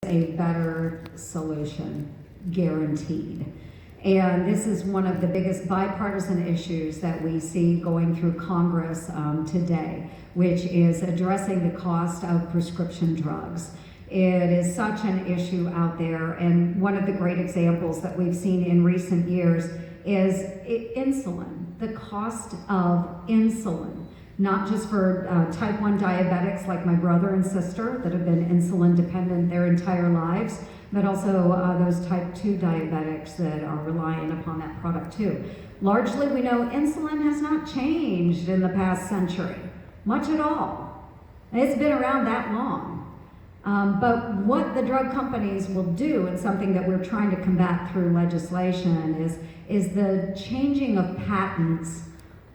a better solution, guaranteed. And this is one of the biggest bipartisan issues that we see going through Congress today, which is addressing the cost of prescription drugs. It is such an issue out there, and one of the great examples that we've seen in recent years is insulin, the cost of insulin. Not just for type 1 diabetics like my brother and sister that have been insulin dependent their entire lives, but also those type 2 diabetics that are reliant upon that product too. Largely, we know insulin has not changed in the past century, much at all. It's been around that long. But what the drug companies will do, and something that we're trying to combat through legislation, is the changing of patents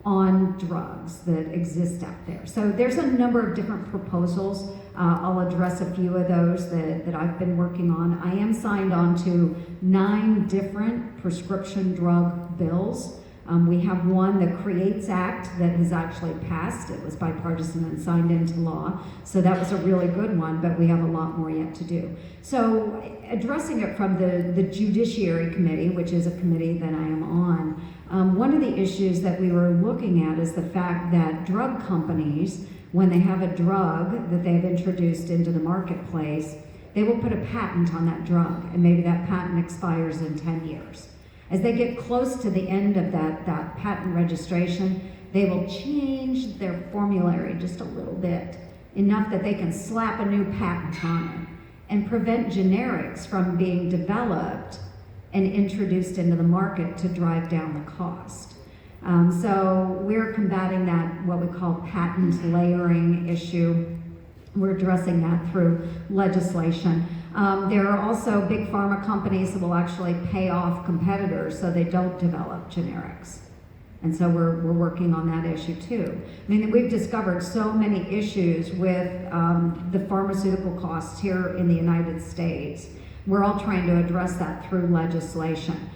on drugs that exist out there. So there's a number of different proposals. I'll address a few of those that I've been working on. I am signed on to 9 different prescription drug bills. We have one, the CREATES Act, that has actually passed. It was bipartisan and signed into law. So that was a really good one, but we have a lot more yet to do. So addressing it from the Judiciary Committee, which is a committee that I am on, one of the issues that we were looking at is the fact that drug companies, when they have a drug that they've introduced into the marketplace, they will put a patent on that drug, and maybe that patent expires in 10 years. As they get close to the end of that patent registration, they will change their formulary just a little bit, enough that they can slap a new patent on it and prevent generics from being developed and introduced into the market to drive down the cost. So we're combating that, what we call patent layering issue. We're addressing that through legislation. There are also big pharma companies that will actually pay off competitors so they don't develop generics. And so we're working on that issue too. I mean, we've discovered so many issues with the pharmaceutical costs here in the United States. We're all trying to address that through legislation.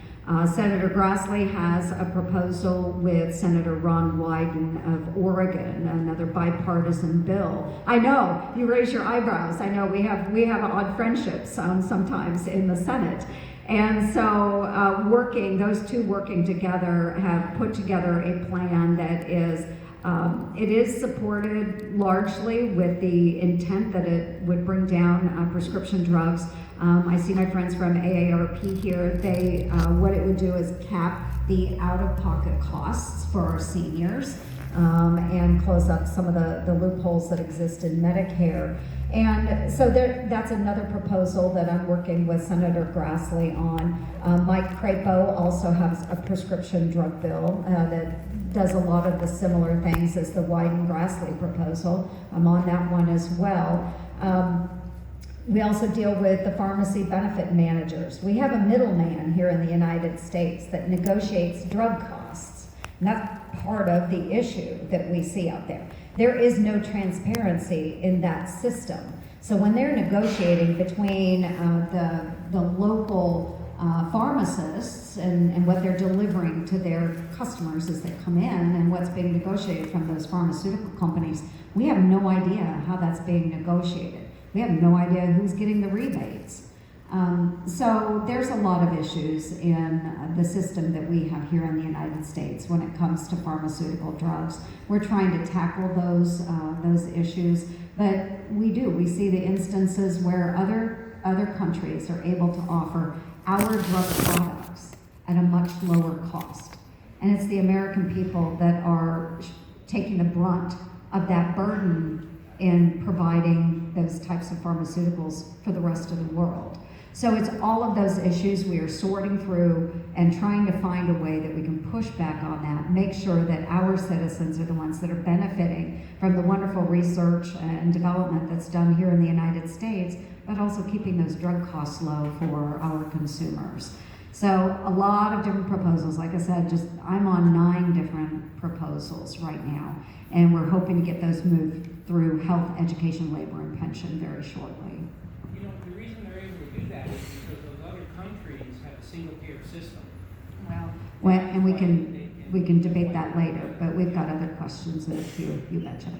Senator Grassley has a proposal with Senator Ron Wyden of Oregon, another bipartisan bill. I know, you raise your eyebrows. I know we have odd friendships sometimes in the Senate. And so those two working together have put together a plan that is, it is supported largely with the intent that it would bring down prescription drugs. I see my friends from AARP here. What it would do is cap the out-of-pocket costs for our seniors and close up some of the loopholes that exist in Medicare. And so that's another proposal that I'm working with Senator Grassley on. Mike Crapo also has a prescription drug bill that does a lot of the similar things as the Wyden-Grassley proposal. I'm on that one as well. We also deal with the pharmacy benefit managers. We have a middleman here in the United States that negotiates drug costs. And that's part of the issue that we see out there. There is no transparency in that system. So when they're negotiating between the local pharmacists and what they're delivering to their customers as they come in and what's being negotiated from those pharmaceutical companies, we have no idea how that's being negotiated. We have no idea who's getting the rebates. So there's a lot of issues in the system that we have here in the United States when it comes to pharmaceutical drugs. We're trying to tackle those issues, but we see the instances where other countries are able to offer our drug products at a much lower cost. And it's the American people that are taking the brunt of that burden in providing those types of pharmaceuticals for the rest of the world. So it's all of those issues we are sorting through and trying to find a way that we can push back on that, make sure that our citizens are the ones that are benefiting from the wonderful research and development that's done here in the United States, but also keeping those drug costs low for our consumers. So a lot of different proposals. Like I said, I'm on 9 different proposals right now, and we're hoping to get those moved through health, education, labor, and pension very shortly. You know, the reason they're able to do that is because those other countries have a single-payer system. Well, and we can debate that later, but we've got other questions that you betcha.